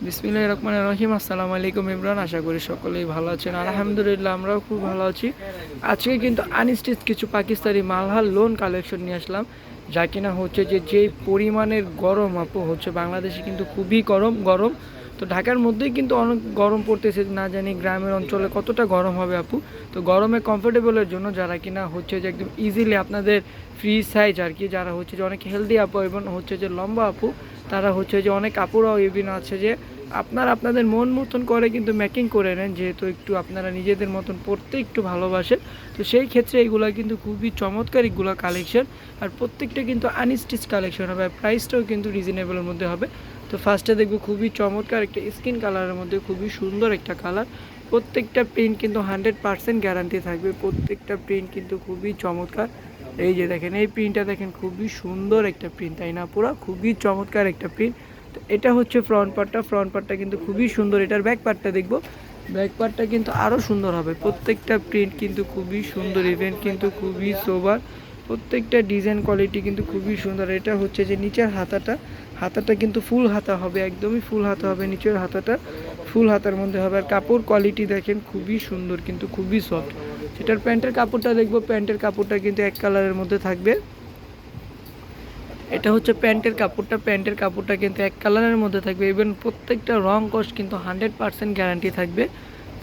বিসমিল্লাহির রহমানির রহিম। আসসালামু আলাইকুম ইমরান, আশা করি সকলেই ভালো আছেন। আলহামদুলিল্লাহ আমরাও খুব ভালো আছি। আজকে কিন্তু আনস্টিচ কিছু পাকিস্তানি মালহার লোন কালেকশন নিয়ে আসলাম, যা কিনা হচ্ছে যে পরিমাণের গরম আপু হচ্ছে বাংলাদেশে কিন্তু খুবই গরম গরম। তো ঢাকার মধ্যেই কিন্তু অনেক গরম পড়তেছে, না জানি গ্রামের অঞ্চলে কতটা গরম হবে আপু। তো গরমে কমফোর্টেবলের জন্য যারা কিনা হচ্ছে যে একদম ইজিলি আপনাদের ফ্রি সাইজ আর কি, যারা হচ্ছে যে অনেক হেলদি আপু এবং হচ্ছে যে লম্বা আপু, তারা হচ্ছে যে অনেক কাপড়ও ইভিন আছে যে আপনাদের মন মতন করে কিন্তু মেকিং করে নেন, যেহেতু একটু আপনারা নিজেদের মতন পড়তে একটু ভালোবাসেন। তো সেই ক্ষেত্রে এইগুলো কিন্তু খুবই চমৎকার এগুলো কালেকশন, আর প্রত্যেকটা কিন্তু আনস্টিচ কালেকশন হবে, আর প্রাইসটাও কিন্তু রিজনেবলের মধ্যে হবে। তো ফার্স্টে দেখবো খুবই চমৎকার একটা স্কিন কালারের মধ্যে খুবই সুন্দর একটা কালার। প্রত্যেকটা প্রিন্ট কিন্তু 100% গ্যারান্টি থাকবে, প্রত্যেকটা প্রিন্ট কিন্তু খুবই চমৎকার। এই যে দেখেন এই প্রিন্টটা দেখেন, খুবই সুন্দর একটা প্রিন্ট, তাই না? পুরো খুবই চমৎকার একটা প্রিন্ট। তো এটা হচ্ছে ফ্রন্ট পার্টটা কিন্তু খুবই সুন্দর। এটার ব্যাক পার্টটা দেখবো, ব্যাক পার্টটা কিন্তু আরও সুন্দর হবে। প্রত্যেকটা প্রিন্ট কিন্তু খুবই সুন্দর, ইভেন্ট কিন্তু খুবই সোবার, প্রত্যেকটা ডিজাইন কোয়ালিটি কিন্তু খুবই সুন্দর। এটা হচ্ছে যে নিচের হাতাটা কিন্তু ফুল হাতা হবে, একদমই ফুল হাতা হবে, নিচের হাতাটা ফুল হাতার মধ্যে হবে। আর কাপড় কোয়ালিটি দেখেন খুবই সুন্দর, কিন্তু খুবই সফট। সেটার প্যান্টের কাপড়টা দেখবো, প্যান্টের কাপড়টা কিন্তু এক কালারের মধ্যে থাকবে। এটা হচ্ছে প্যান্টের কাপড়টা কিন্তু এক কালারের মধ্যে থাকবে। ইভেন প্রত্যেকটা রং কস কিন্তু 100% গ্যারান্টি থাকবে,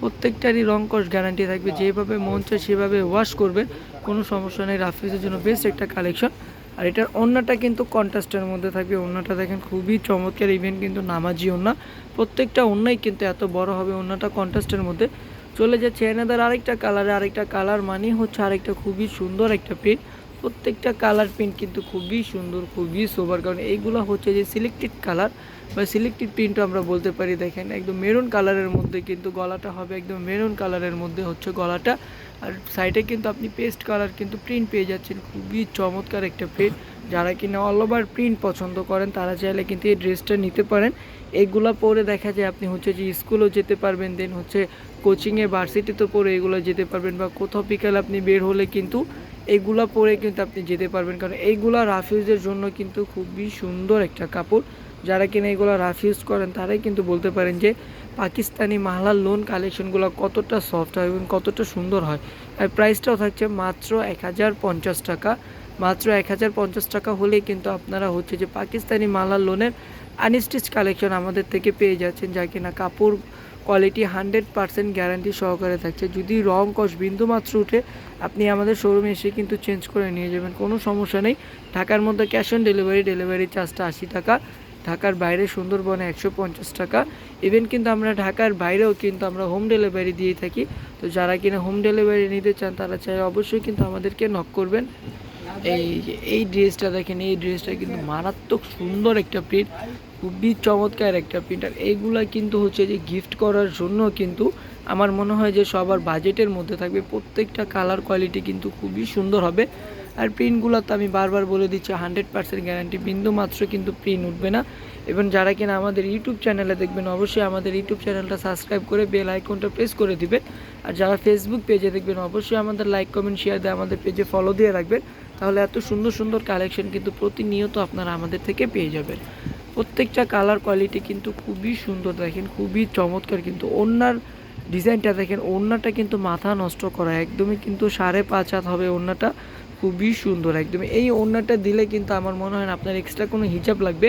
প্রত্যেকটারই রং কস গ্যারান্টি থাকবে। যেভাবে মন চায় সেভাবে ওয়াশ করবেন, কোনো সমস্যা নেই। রাফিজের জন্য বেস্ট একটা কালেকশন। আর এটার ওড়নাটা কিন্তু কন্ট্রাস্টের মধ্যে থাকবে, ওড়নাটা দেখেন খুবই চমৎকার, ইভেন কিন্তু নামাজি ওড়না। প্রত্যেকটা ওড়নাই কিন্তু এত বড় হবে, ওড়নাটা কন্ট্রাস্টের মধ্যে। চলে যাচ্ছে এনাদার আরেকটা কালার মানে হচ্ছে আরেকটা খুবই সুন্দর একটা প্রিন্ট। প্রত্যেকটা কালার প্রিন্ট কিন্তু খুবই সুন্দর, খুবই সোবার, কারণ এইগুলো হচ্ছে যে সিলেক্টেড কালার বা সিলেক্টেড প্রিন্টও আমরা বলতে পারি। দেখেন একদম মেরুন কালারের মধ্যে কিন্তু গলাটা হবে, একদম মেরুন কালারের মধ্যে হচ্ছে গলাটা। আর সাইডে কিন্তু আপনি পেস্ট কালার কিন্তু প্রিন্ট পেয়ে যাচ্ছেন, খুবই চমৎকার একটা প্রিন্ট। যারা কিনা অল ওভার প্রিন্ট পছন্দ করেন তারা চাইলে কিন্তু এই ড্রেসটা নিতে পারেন। এইগুলো পরে দেখা যায় আপনি হচ্ছে যে স্কুলেও যেতে পারবেন, দেন হচ্ছে কোচিংয়ে ভার্সিটিতে পরে এগুলো যেতে পারবেন, বা কোথাও বিকালে আপনি বের হলে কিন্তু এইগুলা পরে কিন্তু আপনি যেতে পারবেন, কারণ এইগুলা রাফ ইউজের জন্য কিন্তু খুবই সুন্দর একটা কাপড়। যারা কিনা এগুলো রাফ ইউজ করেন তারাই কিন্তু বলতে পারেন যে পাকিস্তানি মাহলার লোন কালেকশনগুলো কতটা সফট হয় এবং কতটা সুন্দর হয়। আর প্রাইসটাও থাকছে মাত্র 1050 টাকা। মাত্র 1050 টাকা হলেই কিন্তু আপনারা হচ্ছে যে পাকিস্তানি মাহলার লোনের আনস্টিচ কালেকশন আমাদের থেকে পেয়ে যাচ্ছেন, যা কিনা কাপড় কোয়ালিটি 100% গ্যারান্টি সহকারে থাকছে। যদি রং কস বিন্দুমাত্র উঠে আপনি আমাদের শোরুমে এসে কিন্তু চেঞ্জ করে নিয়ে যাবেন, কোনো সমস্যা নেই। ঢাকার মধ্যে ক্যাশ অন ডেলিভারি চার্জটা 80 টাকা, ঢাকার বাইরে সুন্দরবনে 150 টাকা। ইভেন কিন্তু আমরা ঢাকার বাইরেও কিন্তু আমরা হোম ডেলিভারি দিয়ে থাকি। তো যারা কিনা হোম ডেলিভারি নিতে চান তারা চাই অবশ্যই কিন্তু আমাদেরকে নক করবেন। এই ড্রেসটা দেখেন, এই ড্রেসটা কিন্তু মারাত্মক সুন্দর একটা প্রিন্ট, খুবই চমৎকার একটা প্রিন্ট। আর এইগুলা কিন্তু হচ্ছে যে গিফট করার জন্য কিন্তু আমার মনে হয় যে সবার বাজেটের মধ্যে থাকবে। প্রত্যেকটা কালার কোয়ালিটি কিন্তু খুবই সুন্দর হবে। আর প্রিন্টগুলো তো আমি বারবার বলে দিচ্ছি 100% গ্যারান্টি, বিন্দু মাত্র কিন্তু প্রিন্ট উঠবে না। এবং যারা কিনা আমাদের ইউটিউব চ্যানেলে দেখবেন অবশ্যই আমাদের ইউটিউব চ্যানেলটা সাবস্ক্রাইব করে বেল আইকনটা প্রেস করে দিবেন। আর যারা ফেসবুক পেজে দেখবেন অবশ্যই আমাদের লাইক কমেন্ট শেয়ার দিয়ে আমাদের পেজে ফলো দিয়ে রাখবেন, তাহলে এত সুন্দর সুন্দর কালেকশন কিন্তু প্রতিনিয়ত আপনারা আমাদের থেকে পেয়ে যাবেন। প্রত্যেকটা কালার কোয়ালিটি কিন্তু খুবই সুন্দর, দেখেন খুবই চমৎকার। কিন্তু ওড়নার ডিজাইনটা দেখেন, ওড়নাটা কিন্তু মাথা নষ্ট করা, একদমই কিন্তু 5.5 হাত হবে ওড়নাটা, খুবই সুন্দর একদমই। এই ওড়নাটা দিলে কিন্তু আমার মনে হয় না আপনার এক্সট্রা কোনো হিজাব লাগবে,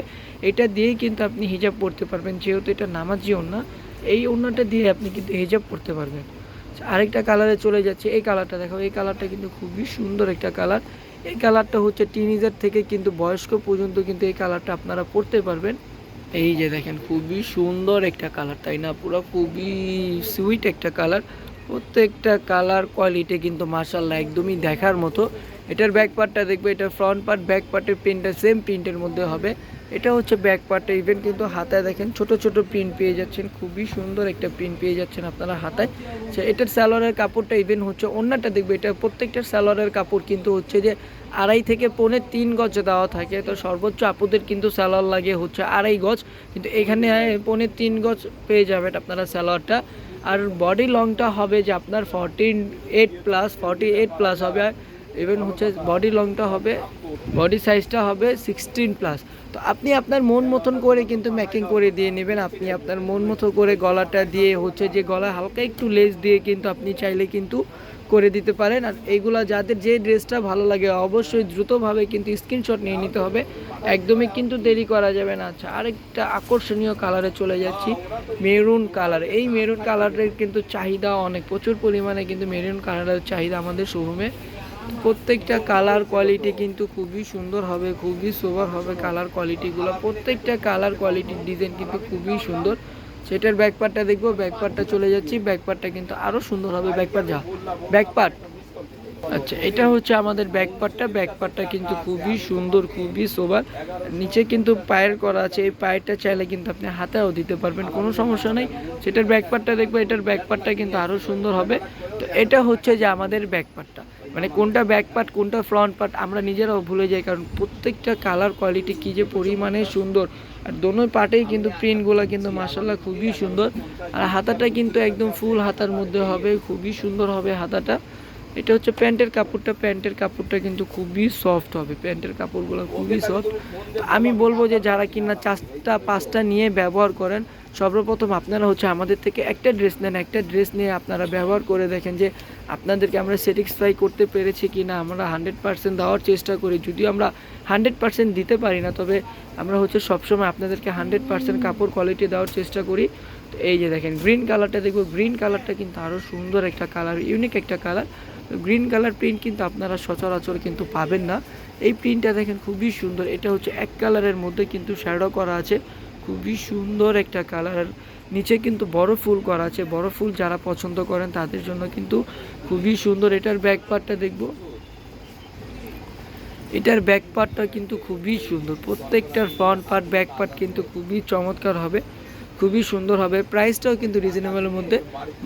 এটা দিয়েই কিন্তু আপনি হিজাব পরতে পারবেন, যেহেতু এটা নামাজি ওড়না। এই ওড়নাটা দিয়ে আপনি কিন্তু হিজাব পরতে পারবেন। আরেকটা কালারে চলে যাচ্ছে, এই কালারটা দেখো, এই কালারটা কিন্তু খুবই সুন্দর একটা কালার। এই কালারটা হচ্ছে টিনেজার থেকে কিন্তু বয়স্ক পর্যন্ত কিন্তু এই কালারটা আপনারা পরতে পারবেন। এই যে দেখেন খুবই সুন্দর একটা কালার, তাই না? পুরো খুবই সুইট একটা কালার। প্রত্যেকটা কালার কোয়ালিটি কিন্তু মাশাআল্লাহ একদমই দেখার মতো। এটার ব্যাক পার্টটা দেখবে, এটা ফ্রন্ট পার্ট, ব্যাক পার্টের প্রিন্টটা সেম প্রিন্টের মধ্যে হবে। এটা হচ্ছে ব্যাক পার্টটা, ইভেন কিন্তু হাতায় দেখেন ছোট ছোট প্রিন্ট পেয়ে যাচ্ছেন, খুবই সুন্দর একটা প্রিন্ট পেয়ে যাচ্ছেন আপনারা হাতায়। এটার সালোয়ারের কাপড়টা ইভেন হচ্ছে ওড়নাটা দেখবে, এটা প্রত্যেকটার সালোয়ারের কাপড় কিন্তু হচ্ছে যে 2.5 থেকে 3.25 গজ দেওয়া থাকে। তো সর্বোচ্চ আপুদের কিন্তু সালোয়ার লাগে হচ্ছে 2.5 গজ, কিন্তু এখানে 3.25 গজ পেয়ে যাবেন আপনারা সালোয়ারটা। আর বডি লংটা হবে যে আপনার 48+ হবে। ইভেন হচ্ছে বডি লংটা হবে, বডি সাইজটা হবে 16+। তো তো আপনি আপনার মন মতন করে কিন্তু মেকিং করে দিয়ে নেবেন। আপনি আপনার মন মতো করে গলাটা দিয়ে হচ্ছে যে গলায় হালকা একটু লেস দিয়ে কিন্তু আপনি চাইলে কিন্তু করে দিতে পারেন। আর এইগুলা যাদের যে ড্রেসটা ভালো লাগে অবশ্যই দ্রুতভাবে কিন্তু স্ক্রিনশট নিয়ে নিতে হবে, একদমই কিন্তু দেরি করা যাবে না। আচ্ছা, আরেকটা আকর্ষণীয় কালারে চলে যাচ্ছি, মেরুন কালার। এই মেরুন কালারের কিন্তু চাহিদা অনেক, প্রচুর পরিমাণে কিন্তু মেরুন কালারের চাহিদা আমাদের শোরুমে। প্রত্যেকটা কালার কোয়ালিটি কিন্তু খুবই সুন্দর হবে, খুবই সোবার হবে কালার কোয়ালিটিগুলো। প্রত্যেকটা কালার কোয়ালিটির ডিজাইন কিন্তু খুবই সুন্দর। সেটার ব্যাকপার্টটা দেখবো, ব্যাকপার্টটা চলে যাচ্ছি, ব্যাকপার্টটা কিন্তু আরও সুন্দর হবে। ব্যাকপার্ট যা ব্যাকপার্ট, আচ্ছা এটা হচ্ছে আমাদের ব্যাকপার্টটা। ব্যাকপার্টটা কিন্তু খুবই সুন্দর, খুবই সোবার। নিচে কিন্তু পায়ের করা আছে, এই পায়েরটা চাইলে কিন্তু আপনি হাতেও দিতে পারবেন, কোনো সমস্যা নেই। সেটার ব্যাকপার্টটা দেখবো, এটার ব্যাকপার্টটা কিন্তু আরও সুন্দর হবে। তো এটা হচ্ছে যে আমাদের ব্যাকপার্টটা, মানে কোনটা ব্যাকপার্ট কোনটা ফ্রন্ট পার্ট আমরা নিজেরাও ভুলে যাই, কারণ প্রত্যেকটা কালার কোয়ালিটি কী যে পরিমাণে সুন্দর। আর দোনো পার্টেই কিন্তু প্রিন্টগুলো কিন্তু মাশাআল্লাহ খুবই সুন্দর। আর হাতাটা কিন্তু একদম ফুল হাতার মধ্যে হবে, খুবই সুন্দর হবে হাতাটা। এটা হচ্ছে প্যান্টের কাপড়টা, প্যান্টের কাপড়টা কিন্তু খুবই সফট হবে, প্যান্টের কাপড়গুলো খুবই সফট। আমি বলবো যে যারা কিনা 4-5টা নিয়ে ব্যবহার করেন, সর্বপ্রথম আপনারা হচ্ছে আমাদের থেকে একটা ড্রেস নেন, একটা ড্রেস নিয়ে আপনারা ব্যবহার করে দেখেন যে আপনাদেরকে আমরা স্যাটিসফাই করতে পেরেছি কি না। আমরা 100% দেওয়ার চেষ্টা করি, যদিও আমরা 100% দিতে পারি না, তবে আমরা হচ্ছে সবসময় আপনাদেরকে 100% কাপড় কোয়ালিটি দেওয়ার চেষ্টা করি। তো এই যে দেখেন গ্রিন কালারটা দেখবো, গ্রিন কালারটা কিন্তু আরও সুন্দর একটা কালার, ইউনিক একটা কালার। গ্রিন কালার প্রিন্ট কিন্তু আপনারা সচরাচর কিন্তু পাবেন না। এই প্রিন্টটা দেখেন খুবই সুন্দর, এটা হচ্ছে এক কালারের মধ্যে কিন্তু শ্যাডো করা আছে, খুবই সুন্দর একটা কালার। নিচে কিন্তু বড় ফুল করা আছে, বড় ফুল যারা পছন্দ করেন তাদের জন্য কিন্তু খুবই সুন্দর। এটার ব্যাক পার্টটা দেখবো, এটার ব্যাক পার্টটা কিন্তু খুবই সুন্দর। প্রত্যেকটার ফ্রন্ট পার্ট ব্যাক পার্ট কিন্তু খুবই চমৎকার হবে, খুবই সুন্দর হবে। প্রাইসটাও কিন্তু রিজনেবলের মধ্যে,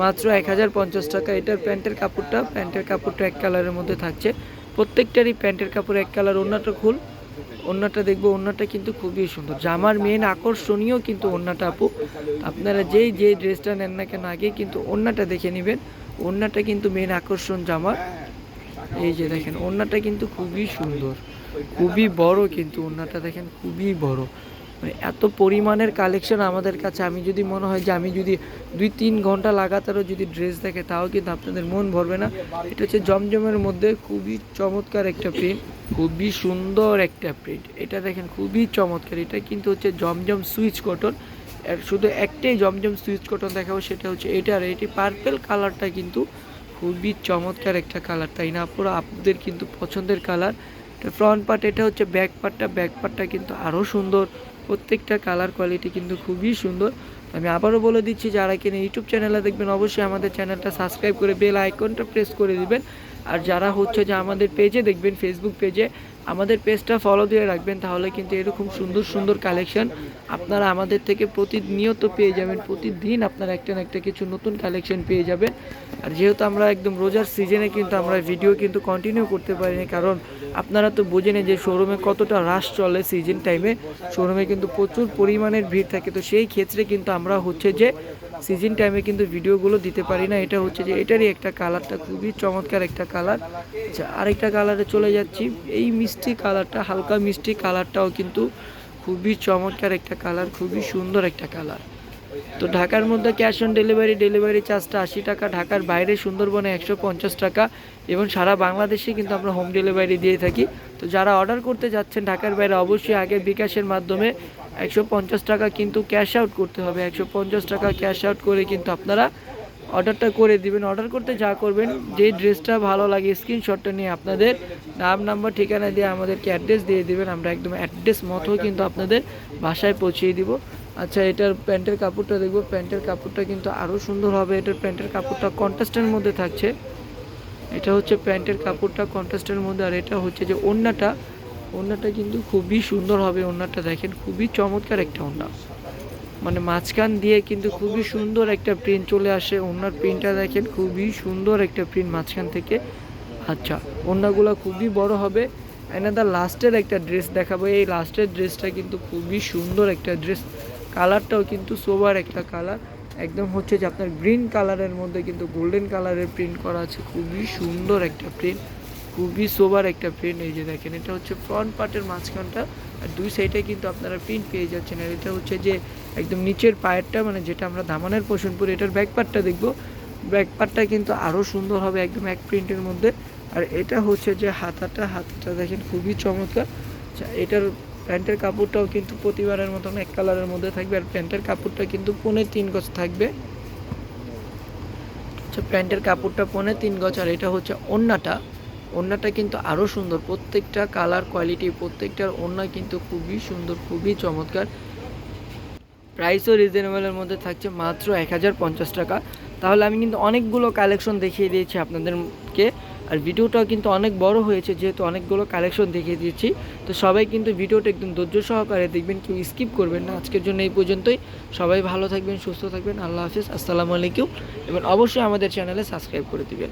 মাত্র 1050 টাকা। এটার প্যান্টের কাপড়টা, প্যান্টের কাপড়টা এক কালারের মধ্যে থাকছে। প্রত্যেকটারই প্যান্টের কাপড় এক কালার। ওড়নাটা খুল, ওড়নাটা দেখবো, ওড়নাটা কিন্তু খুবই সুন্দর। জামার মেন আকর্ষণীয় কিন্তু ওড়নাটা আপু। আপনারা যেই যে ড্রেসটা নেন না কেন আগে কিন্তু ওড়নাটা দেখে নেবেন, ওড়নাটা কিন্তু মেন আকর্ষণ জামার। এই যে দেখেন ওড়নাটা কিন্তু খুবই সুন্দর, খুবই বড় কিন্তু ওড়নাটা দেখেন খুবই বড়। মানে এত পরিমাণের কালেকশন আমাদের কাছে, আমি যদি মনে হয় যে আমি যদি 2-3 ঘন্টা লাগাতারও যদি ড্রেস দেখে তাও কিন্তু আপনাদের মন ভরবে না। এটা হচ্ছে জমজমের মধ্যে খুবই চমৎকার একটা প্রিন্ট, খুবই সুন্দর একটা প্রিন্ট। এটা দেখেন খুবই চমৎকার। এটা কিন্তু হচ্ছে জমজম সুইচ কটন। শুধু একটাই জমজম সুইচ কটন দেখাবো, সেটা হচ্ছে এটা। আর এটি পার্পেল কালারটা কিন্তু খুবই চমৎকার একটা কালার, তাই না পুরো আপনাদের কিন্তু পছন্দের কালার। এটা ফ্রন্ট পার্ট, এটা হচ্ছে ব্যাক পার্টটা, ব্যাক পার্টটা কিন্তু আরও সুন্দর। প্রত্যেকটা কালার কোয়ালিটি কিন্তু খুবই সুন্দর। আমি আবারও বলে দিচ্ছি, যারা কিনা ইউটিউব চ্যানেলে দেখবেন অবশ্যই আমাদের চ্যানেলটা সাবস্ক্রাইব করে বেল আইকনটা প্রেস করে দিবেন। আর যারা হচ্ছে যে আমাদের পেজে দেখবেন, ফেসবুক পেজে আমাদের পেজটা ফলো দিয়ে রাখবেন, তাহলে কিন্তু এরকম সুন্দর সুন্দর কালেকশন আপনারা আমাদের থেকে প্রতিনিয়ত পেয়ে যাবেন। প্রতিদিন আপনারা একটা না একটা কিছু নতুন কালেকশন পেয়ে যাবেন। আর যেহেতু আমরা একদম রোজার সিজনে কিন্তু আমরা ভিডিও কিন্তু কন্টিনিউ করতে পারিনি, কারণ আপনারা তো বোঝেন যে শোরুমে কতটা রাশ চলে সিজন টাইমে, শোরুমে কিন্তু প্রচুর পরিমাণের ভিড় থাকে। তো সেই ক্ষেত্রে কিন্তু আমরা হচ্ছে যে সিজন টাইমে কিন্তু ভিডিওগুলো দিতে পারি না। এটা হচ্ছে যে এটারই একটা কালারটা খুবই চমৎকার একটা কালার। আচ্ছা, আরেকটা কালারে চলে যাচ্ছি। এই মিষ্টি কালারটা, হালকা মিষ্টি কালারটাও কিন্তু খুবই চমৎকার একটা কালার, খুবই সুন্দর একটা কালার। তো ঢাকার মধ্যে ক্যাশ অন ডেলিভারি, ডেলিভারি চার্জটা 80 টাকা। ঢাকার বাইরে সুন্দরবনে 150 টাকা। এবং সারা বাংলাদেশে কিন্তু আমরা হোম ডেলিভারি দিয়ে থাকি। তো যারা অর্ডার করতে যাচ্ছেন ঢাকার বাইরে, অবশ্যই আগে বিকাশের মাধ্যমে 150 টাকা কিন্তু ক্যাশ আউট করতে হবে। 150 টাকা ক্যাশ আউট করে কিন্তু আপনারা অর্ডারটা করে দিবেন। অর্ডার করতে যা করবেন, যে ড্রেসটা ভালো লাগে স্ক্রিনশটটা নিয়ে আপনাদের নাম, নাম্বার, ঠিকানা দিয়ে আমাদেরকে অ্যাড্রেস দিয়ে দিবেন। আমরা একদম অ্যাড্রেস মতো কিন্তু আপনাদের বাসায় পৌঁছিয়ে দিব। আচ্ছা, এটার প্যান্টের কাপড়টা দেখবো, প্যান্টের কাপড়টা কিন্তু আরও সুন্দর হবে। এটার প্যান্টের কাপড়টা কন্ট্রাস্টের মধ্যে থাকছে। এটা হচ্ছে প্যান্টের কাপড়টা কন্ট্রাস্টের মধ্যে। আর এটা হচ্ছে যে ওড়নাটা, ওড়নাটা কিন্তু খুবই সুন্দর হবে। ওড়নাটা দেখেন খুবই চমৎকার একটা ওড়না, মানে মাঝখান দিয়ে কিন্তু খুবই সুন্দর একটা প্রিন্ট চলে আসে। ওড়নার প্রিন্টটা দেখেন খুবই সুন্দর একটা প্রিন্ট মাঝখান থেকে। আচ্ছা, ওড়নাগুলো খুবই বড় হবে। এনাদার লাস্টের একটা ড্রেস দেখাবো। এই লাস্টের ড্রেসটা কিন্তু খুবই সুন্দর একটা ড্রেস, কালারটাও কিন্তু সোবার একটা কালার। একদম হচ্ছে যে আপনার গ্রিন কালারের মধ্যে কিন্তু গোল্ডেন কালারের প্রিন্ট করা আছে, খুবই সুন্দর একটা প্রিন্ট। খুবই সোবার একটা প্রিন্ট। এই যে দেখেন, এটা হচ্ছে ফ্রন্ট পার্টের মাঝখানটা, আর দুই সাইডে কিন্তু আপনারা প্রিন্ট পেয়ে যাচ্ছেন। আর এটা হচ্ছে যে একদম নিচের পায়েরটা, মানে যেটা আমরা দামানের পোর্শন পরি, এটার ব্যাক পার্টটা দেখবো। ব্যাক পার্টটা কিন্তু আরও সুন্দর হবে একদম এক প্রিন্টের মধ্যে। আর এটা হচ্ছে যে হাতাটা দেখেন খুবই চমৎকার। আচ্ছা, এটার প্যান্টের কাপড়টাও কিন্তু প্রতিবারের মতন এক কালারের মধ্যে থাকবে। আর প্যান্টের কাপড়টা কিন্তু 3.5 গজ থাকবে। আচ্ছা, প্যান্টের কাপড়টা 3.5 গজ। আর এটা হচ্ছে ওড়নাটা কিন্তু আরও সুন্দর, প্রত্যেকটা কালার কোয়ালিটি প্রত্যেকটার ওড়না কিন্তু খুবই সুন্দর, খুবই চমৎকার। প্রাইসও রিজনেবলের মধ্যে থাকছে, মাত্র 1050 টাকা। তাহলে আমি কিন্তু অনেকগুলো কালেকশন দেখিয়ে দিয়েছি আপনাদেরকে, আর ভিডিওটাও কিন্তু অনেক বড় হয়েছে যেহেতু অনেকগুলো কালেকশন দেখিয়ে দিয়েছি। তো সবাই কিন্তু ভিডিওটা একদম ধৈর্য সহকারে দেখবেন, কেউ স্কিপ করবেন না। আজকের জন্য এই পর্যন্তই। সবাই ভালো থাকবেন, সুস্থ থাকবেন। আল্লাহ হাফিজ, আসসালামু আলাইকুম। এবং অবশ্যই আমাদের চ্যানেলে সাবস্ক্রাইব করে দিবেন।